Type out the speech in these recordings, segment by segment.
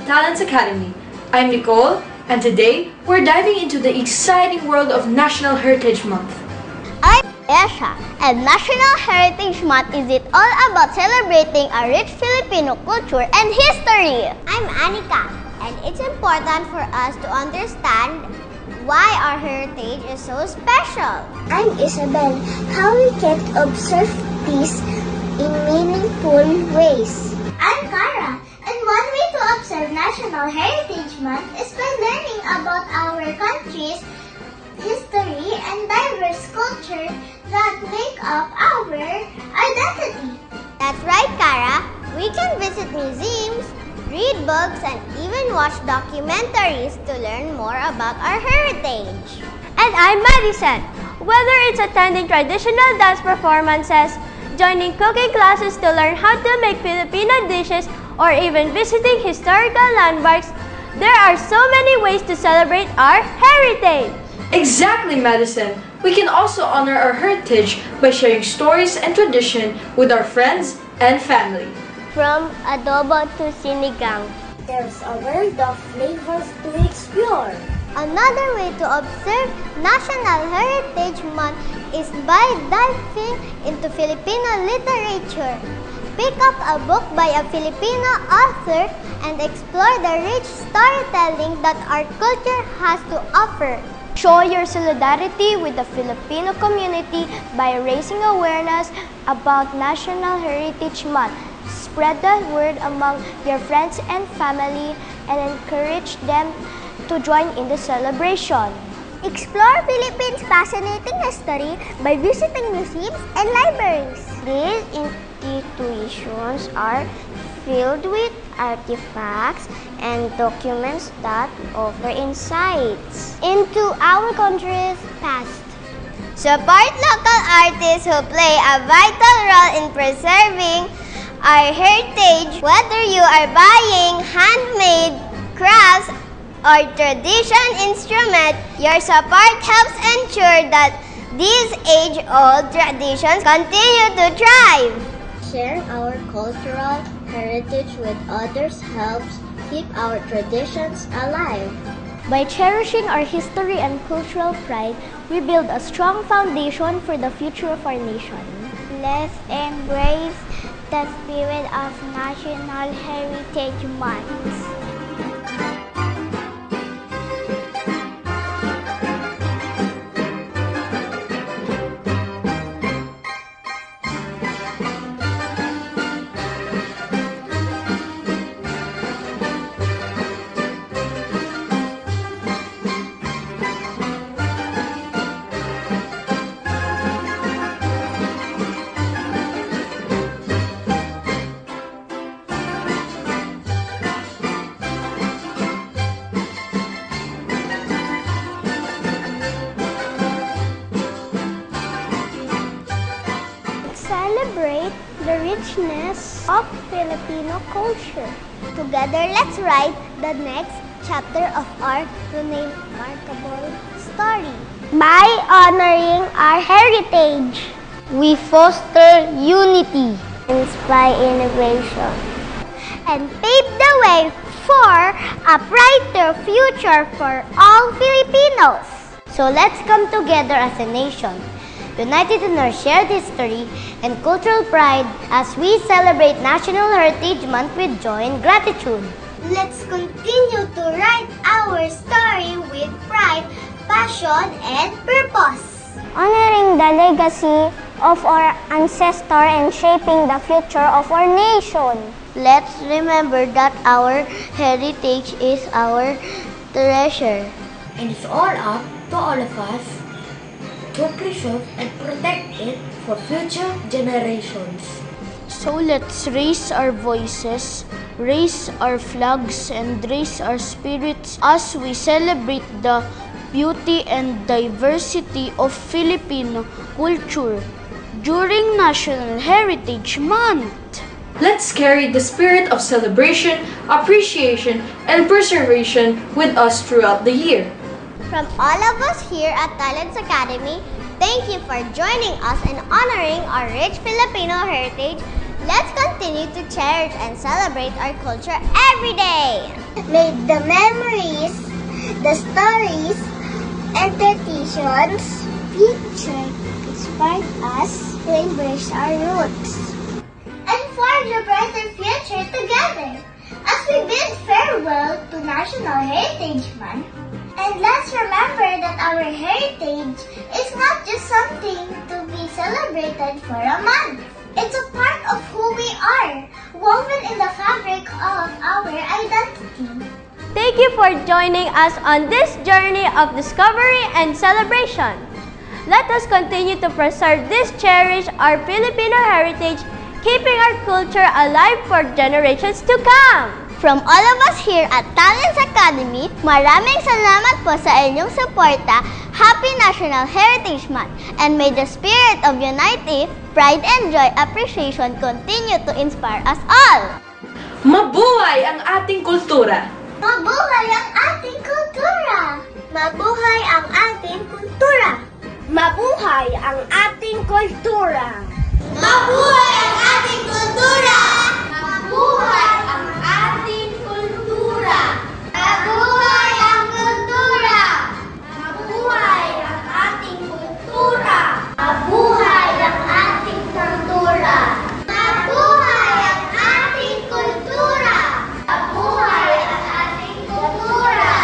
Talents Academy. I'm Nicole, and today we're diving into the exciting world of National Heritage Month. I'm Esha, and National Heritage Month is it all about celebrating our rich Filipino culture and history. I'm Anika, and it's important for us to understand why our heritage is so special. I'm Isabel. How we can observe this in meaningful ways. I'm Cara, and one way to observe National Heritage Month is by learning about our country's history and diverse culture that make up our identity. That's right, Cara. We can visit museums, read books, and even watch documentaries to learn more about our heritage. And I'm Madison. Whether it's attending traditional dance performances, joining cooking classes to learn how to make Filipino dishes, or even visiting historical landmarks, there are so many ways to celebrate our heritage. Exactly, Madison. We can also honor our heritage by sharing stories and tradition with our friends and family. From adobo to sinigang, There's a world of flavors to explore. Another way to observe National Heritage Month is by diving into Filipino literature. Pick up a book by a Filipino author and explore the rich storytelling that our culture has to offer. show your solidarity with the Filipino community by raising awareness about National Heritage Month. Spread the word among your friends and family and encourage them to join in the celebration. Explore Philippines' fascinating history by visiting museums and libraries. These institutions are filled with artifacts and documents that offer insights into our country's past. Support local artists who play a vital role in preserving our heritage. Whether you are buying handmade crafts or tradition instrument, your support helps ensure that these age-old traditions continue to thrive. Sharing our cultural heritage with others helps keep our traditions alive. By cherishing our history and cultural pride, we build a strong foundation for the future of our nation. Let's embrace the spirit of National Heritage Month. Celebrate the richness of Filipino culture. Together, let's write the next chapter of our remarkable story. By honoring our heritage, we foster unity, inspire innovation, and pave the way for a brighter future for all Filipinos. So let's come together as a nation, united in our shared history and cultural pride as we celebrate National Heritage Month with joy and gratitude. Let's continue to write our story with pride, passion, and purpose. Honoring the legacy of our ancestor and shaping the future of our nation. Let's remember that our heritage is our treasure. And it's all up to all of us to preserve and protect it for future generations. So let's raise our voices, raise our flags, and raise our spirits as we celebrate the beauty and diversity of Filipino culture during National Heritage Month. Let's carry the spirit of celebration, appreciation, and preservation with us throughout the year. From all of us here at Talents Academy, thank you for joining us in honoring our rich Filipino heritage. Let's continue to cherish and celebrate our culture every day. May the memories, the stories, and traditions feature inspire us to embrace our roots and forge a brighter future together. As we bid farewell to National Heritage Month, and let's remember that our heritage is not just something to be celebrated for a month. It's a part of who we are, woven in the fabric of our identity. Thank you for joining us on this journey of discovery and celebration. Let us continue to preserve this, cherish our Filipino heritage, keeping our culture alive for generations to come. From all of us here at Talents Academy, maraming salamat po sa inyong suporta. Happy National Heritage Month, and may the spirit of unity, pride and joy, appreciation continue to inspire us all. Mabuhay ang ating kultura! Mabuhay ang ating kultura! Mabuhay ang ating kultura! Mabuhay ang ating kultura! Mabuhay ang ating kultura! Mabuhay ang ating kultura! Mabuhay ang kultura! Mabuhay ang ating kultura! Mabuhay ang ating kultura! Mabuhay ang ating kultura! Mabuhay ang ating kultura!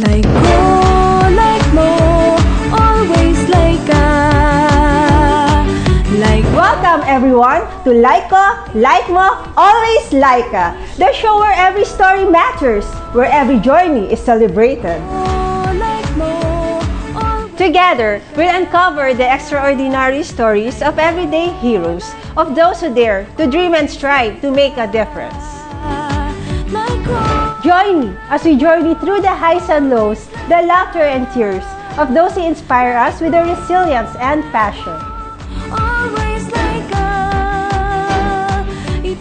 Like mo, always like ka. Welcome everyone to Like Mo, Always Like Ka, the show where every story matters, where every journey is celebrated. Together, we'll uncover the extraordinary stories of everyday heroes, of those who dare to dream and strive to make a difference. Join me as we journey through the highs and lows, the laughter and tears of those who inspire us with their resilience and passion.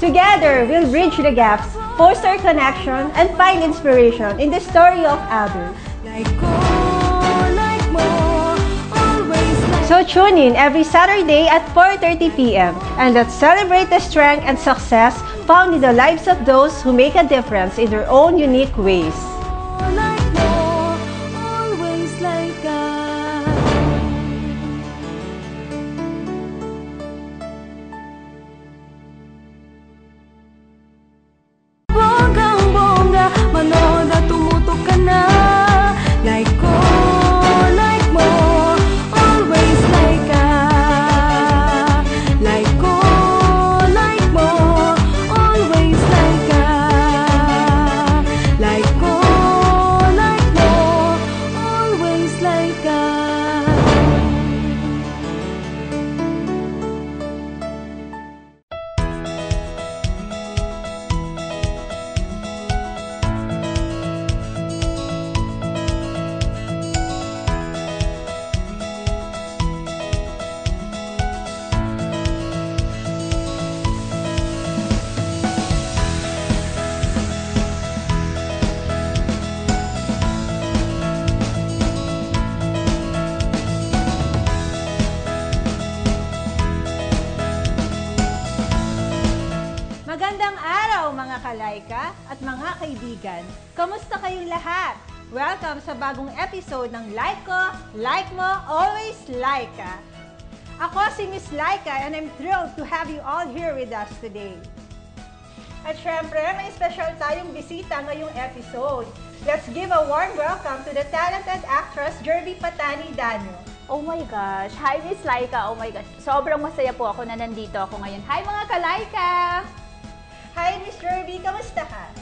Together, we'll bridge the gaps, foster connection, and find inspiration in the story of others. So tune in every Saturday at 4:30 p.m. and let's celebrate the strength and success found in the lives of those who make a difference in their own unique ways. Magandang araw mga kalayka at mga kaibigan. Kamusta kayong lahat? Welcome sa bagong episode ng Like Mo, Always Like Ka. Ako si Miss Laika and I'm thrilled to have you all here with us today. At syempre, may special tayong bisita ngayong episode. Let's give a warm welcome to the talented actress Jerby Patani Danyo. Oh my gosh. Hi, Miss Laika. Oh my gosh. Sobrang masaya po ako na nandito ako ngayon. Hi, mga ka-Laika! Hi, Miss Jerby. Kamusta ka?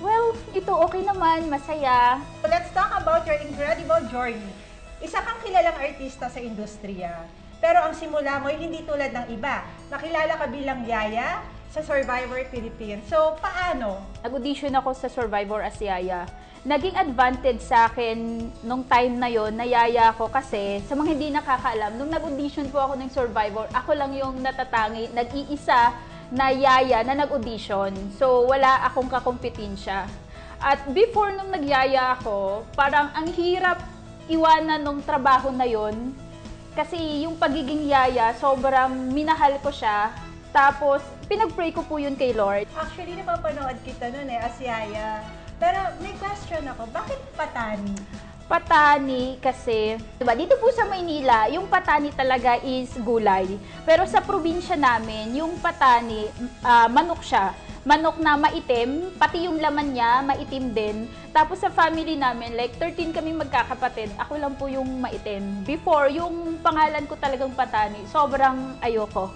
Well, ito okay naman. Masaya. Let's talk about your incredible journey. Isa kang kilalang artista sa industriya. Pero ang simula mo ay hindi tulad ng iba. Nakilala ka bilang yaya sa Survivor Philippines. So, paano? Nag-audition ako sa Survivor as yaya. Naging advantage sa akin nung time na yon na yaya ako kasi sa mga hindi nakakaalam, nung nag-audition po ako ng Survivor, ako lang yung natatangi, nag-iisa na yaya na nag-audition. So, wala akong kakompetensya. At before nung nagyaya ako, parang ang hirap iwanan nung trabaho na yon. Kasi yung pagiging yaya, sobrang minahal ko siya. Tapos, pinag-pray ko po yun kay Lord. Actually, napapanood kita nun as yaya. Pero may question ako, bakit Patani? Patani kasi, diba, dito po sa Maynila, yung patani talaga is gulay. Pero sa probinsya namin, yung patani, manok siya. Manok na maitim, pati yung laman niya, maitim din. Tapos sa family namin, like 13 kaming magkakapatid, ako lang po yung maitim. Before, yung pangalan ko talagang Patani, sobrang ayoko.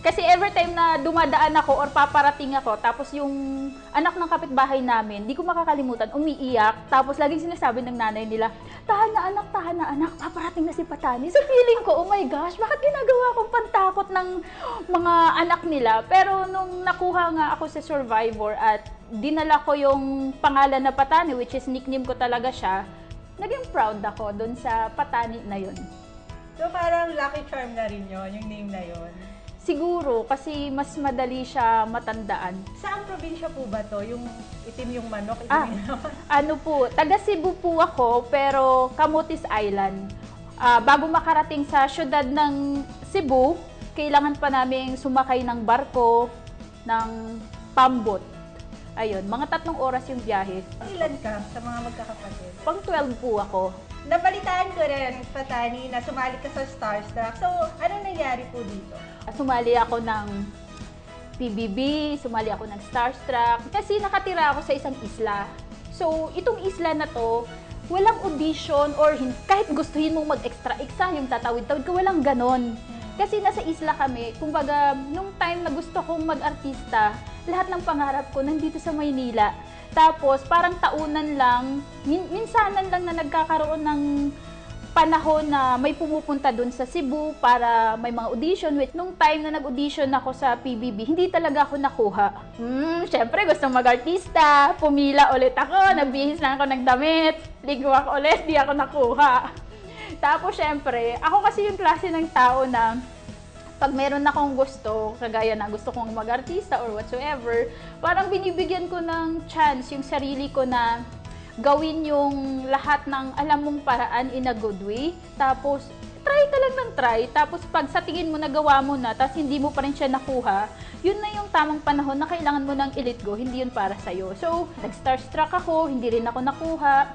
Kasi every time na dumadaan ako or paparating ako, tapos yung anak ng kapitbahay namin, di ko makakalimutan, umiiyak. Tapos laging sinasabi ng nanay nila, tahan na anak, paparating na si Patani. So feeling ko, oh my gosh, bakit ginagawa akong pantakot ng mga anak nila? Pero nung nakuha nga ako sa Survivor at dinala ko yung pangalan na Patani, which is nickname ko talaga siya, naging proud ako dun sa Patani na yun. So parang lucky charm na rin yun, yung name na yun. Siguro, kasi mas madali siya matandaan. Saan probinsya po ba to? Yung itim yung manok? Itim Ano po, taga Cebu po ako, pero Camotes Island. Bago makarating sa syudad ng Cebu, kailangan pa namin sumakay ng barko, ng pambot. Ayun, mga 3 oras yung biyahe. Ilan ka sa mga magkakapatid? Pang 12 po ako. Nabalitaan ko rin, Patani, na sumali ka sa Starstruck. So, ano nangyari po dito? Sumali ako ng PBB, sumali ako ng Starstruck. Kasi nakatira ako sa isang isla. So, itong isla na to, walang audition or kahit gustuhin mong mag-extra yung tatawid-tawid ka, walang ganon. Kasi nasa isla kami, kumbaga, nung time na gusto kong mag-artista, lahat ng pangarap ko nandito sa Maynila. Tapos, parang taunan lang, minsanan lang na nagkakaroon ng panahon na may pumupunta dun sa Cebu para may mga audition. Nung time na nag-audition ako sa PBB, hindi talaga ako nakuha. Syempre, gusto mag-artista, pumila ulit ako, nagbihis na ako ng damit, ligo ako ulit, di ako nakuha. Tapos, syempre, ako kasi yung klase ng tao na pag meron akong gusto, kagaya na gusto kong mag-artista or whatsoever, parang binibigyan ko ng chance yung sarili ko na gawin yung lahat ng alam mong paraan in a good way. Tapos, try ka lang ng try. Tapos, pag sa tingin mo nagawa mo na, tapos hindi mo pa rin siya nakuha, yun na yung tamang panahon na kailangan mo ng i-let go, hindi yun para sa'yo. So, nag-starstruck ako, hindi rin ako nakuha.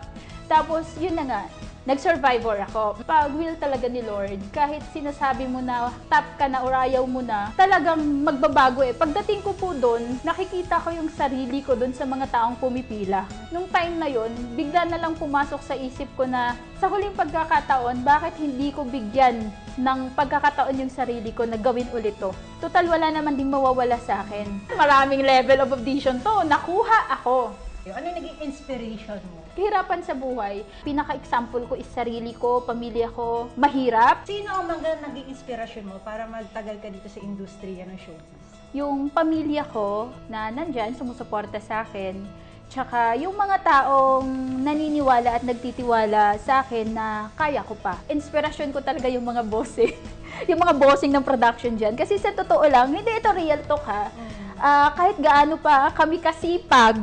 Tapos, yun na nga, nag-survivor ako. Pag will talaga ni Lord, kahit sinasabi mo na top ka na or ayaw mo na, talagang magbabago eh. Pagdating ko po doon, nakikita ko yung sarili ko doon sa mga taong pumipila. Nung time na yon, bigla na lang pumasok sa isip ko na sa huling pagkakataon, bakit hindi ko bigyan ng pagkakataon yung sarili ko na gawin ulit to? Total, wala naman ding mawawala sa akin. Maraming level of audition to, nakuha ako. Ano naging inspiration mo? Kahirapan sa buhay. Pinaka-example ko is sarili ko, pamilya ko. Mahirap. Sino ang mga naging inspirasyon mo para magtagal ka dito sa industriya ng showbiz? Yung pamilya ko na nandyan, sumusuporta sa akin. Tsaka yung mga taong naniniwala at nagtitiwala sa akin na kaya ko pa. Inspirasyon ko talaga yung mga boss eh. Yung mga bossing ng production dyan. Kasi sa totoo lang, hindi ito real talk ha. Kahit gaano pa kami kasipag,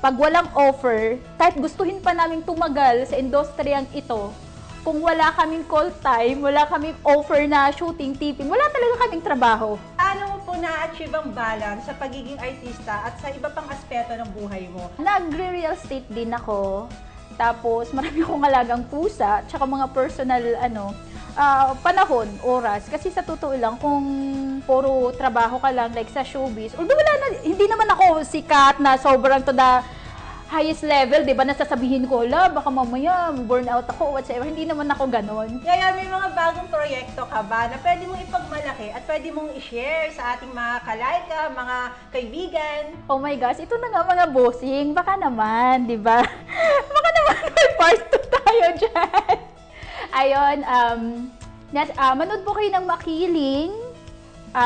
pag walang offer, kahit gustuhin pa namin tumagal sa industriyang ito, kung wala kaming call time, wala kaming offer na shooting, tipping, wala talaga kaming trabaho. Paano mo po na-achieve ang balance sa pagiging artista at sa iba pang aspeto ng buhay mo? Nagre-real estate din ako. Tapos, marami akong alagang pusa, tsaka mga personal, panahon, oras. Kasi sa totoo lang, kung puro trabaho ka lang, like sa showbiz, although hindi naman ako sikat na sobrang to the highest level, di ba, nasasabihin ko, baka mamaya burnout ako, whatsoever. Hindi naman ako ganon. Kaya may mga bagong proyekto ka ba na pwede mong ipagmalaki at pwede mong i-share sa ating mga kalayka, mga kaibigan? Oh my gosh, ito na nga mga bossing. Baka naman, di ba? Baka naman may part 2 tayo dyan. Ayun, manood po kayo ng Makiling,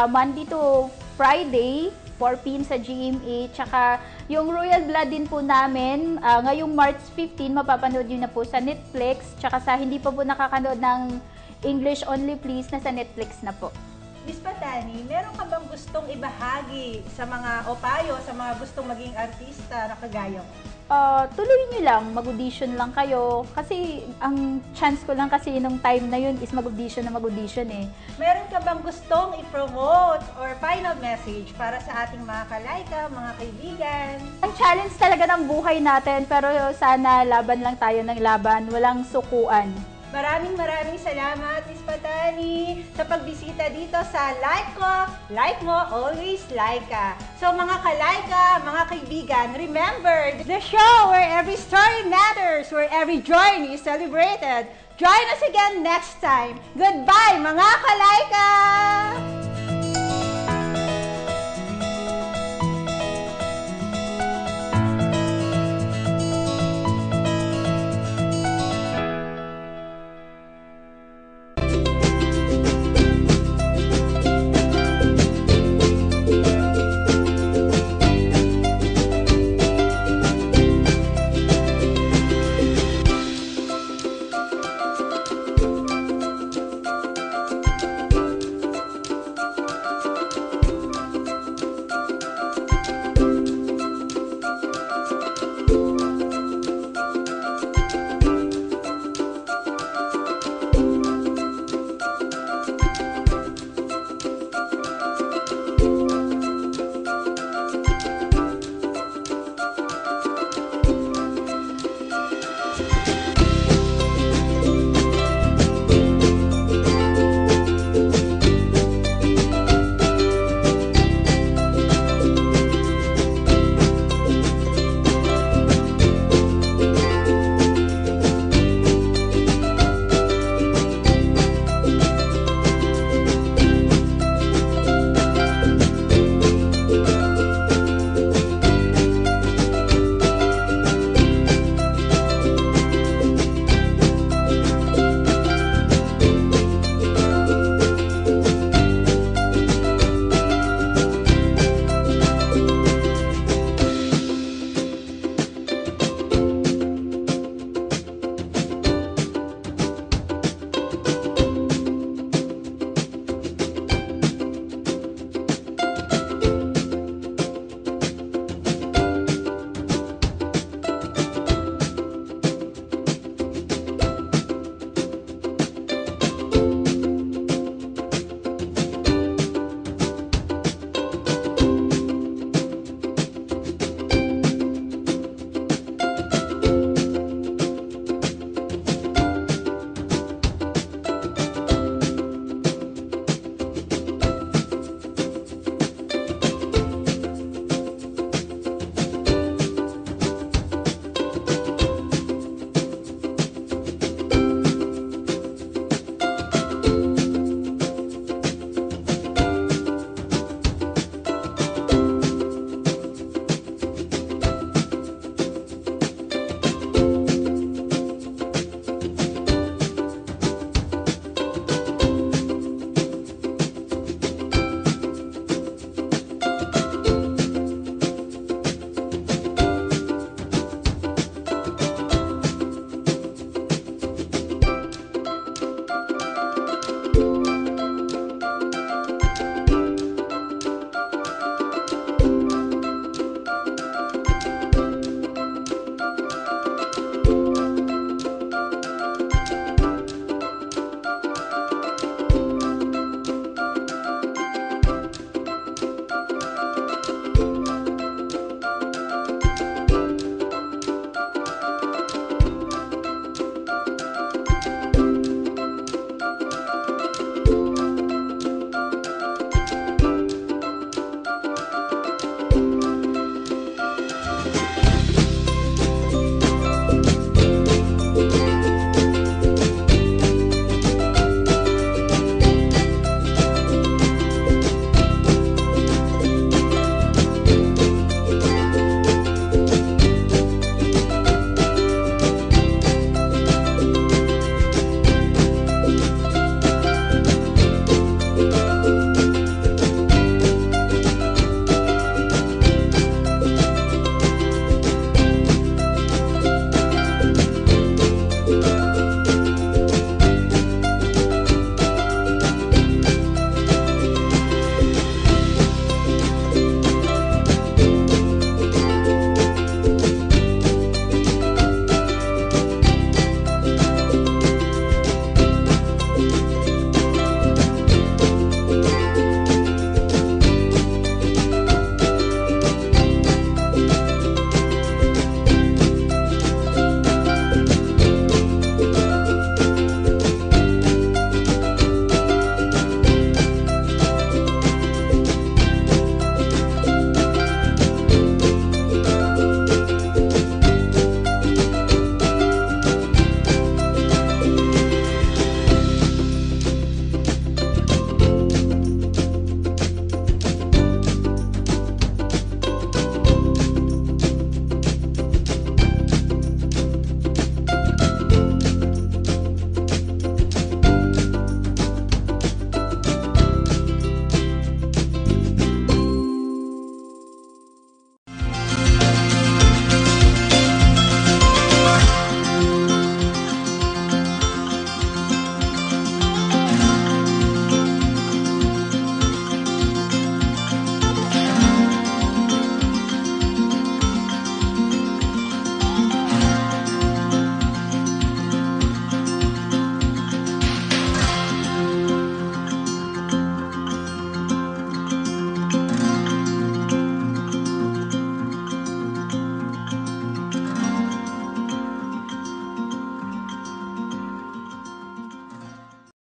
Monday to Friday, 4 p.m. sa GMA, tsaka yung Royal Blood din po namin, ngayong March 15, mapapanood nyo na po sa Netflix, tsaka sa hindi pa po nakakanood ng English Only Please, na sa Netflix na po. Miss Patani, meron ka bang gustong ibahagi sa mga payo sa mga gustong maging artista na kagaya mo? Tuloy nyo lang, mag-audition lang kayo. Kasi ang chance ko lang kasi nung time na yun is mag-audition eh. Meron ka bang gustong i-promote or final message para sa ating mga kalayka, mga kaibigan? Ang challenge talaga ng buhay natin, pero sana laban lang tayo ng laban, walang sukuan. Maraming salamat, Miss Patani, sa pagbisita dito sa Like Mo, Always Laika. So mga kalayka, mga kaibigan, remember, the show where every story matters, where every journey is celebrated. Join us again next time. Goodbye, mga kalayka!